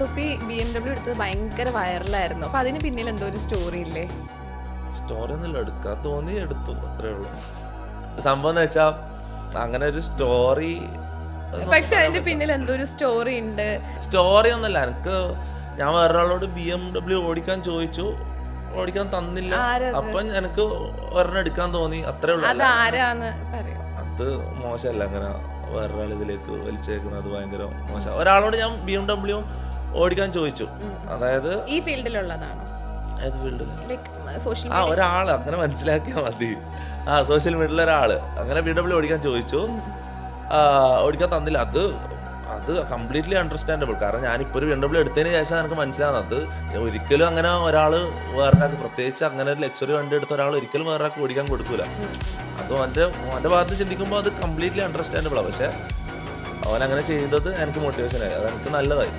തൊപ്പി BMW എടുത്തത് ഭയങ്കര വൈറലായിരുന്നു. അപ്പൊ അതിന് പിന്നിൽ എന്തോ ഒരു സ്റ്റോറി ഇല്ലേ? സ്റ്റോറി ഒന്നുമില്ല, എടുക്കാൻ തോന്നി എടുത്തു, അത്രേ ഉള്ളൂ. സംഭവം എന്ന് വെച്ചാൽ അങ്ങനെ ഒരു സ്റ്റോറി, പക്ഷെ അതിന്റെ പിന്നിൽ എന്തോ ഒരു സ്റ്റോറി ഉണ്ട്. സ്റ്റോറി ഒന്നുമില്ല. എനിക്ക് ഞാൻ വേറൊരാളോട് BMW ഓടിക്കാൻ ചോദിച്ചു, ഓടിക്കാൻ തന്നില്ല. അപ്പം എനിക്ക് ഒരെണ്ണം എടുക്കാൻ തോന്നി, അത്രേ ഉള്ളൂ. അതാരാന്ന് പറയും. അത് മോശമല്ല, അങ്ങനെ വേറൊരാൾ ഇതിലേക്ക് വലിച്ചേക്കുന്നത് ഭയങ്കര മോശം. ഒരാളോട് ഞാൻ BMW ഓടിക്കാൻ ചോദിച്ചു, അതായത് ഈ ഫീൽഡിലുള്ളതാണോ? ഏത് ഫീൽഡിൽ? സോഷ്യൽ ഒരാള് അങ്ങനെ മനസ്സിലാക്കിയാൽ മതി. സോഷ്യൽ മീഡിയയിലെ ഒരാള് അങ്ങനെ BMW ഓടിക്കാൻ ചോദിച്ചു, ഓടിക്കാൻ തന്നില്ല. അത് കംപ്ലീറ്റ്ലി അണ്ടർസ്റ്റാൻഡബിൾ. കാരണം ഞാനിപ്പോൾ ഒരു BMW എടുത്തതിന് ശേഷം എനിക്ക് മനസ്സിലാവുന്നത് ഒരിക്കലും അങ്ങനെ ഒരാൾ വേറൊരാൾക്ക്, പ്രത്യേകിച്ച് അങ്ങനെ ഒരു ലക്ഷറി വണ്ടി എടുത്ത ഒരാൾ ഒരിക്കലും വേറൊരാൾക്ക് ഓടിക്കാൻ കൊടുക്കൂല. അത് അവൻ്റെ ഭാഗത്ത് ചിന്തിക്കുമ്പോൾ അത് കംപ്ലീറ്റ്ലി അണ്ടർസ്റ്റാൻഡബിളാണ്. പക്ഷെ അവൻ അങ്ങനെ ചെയ്തത് എനിക്ക് മോട്ടിവേഷനായി, അത് എനിക്ക് നല്ലതായി.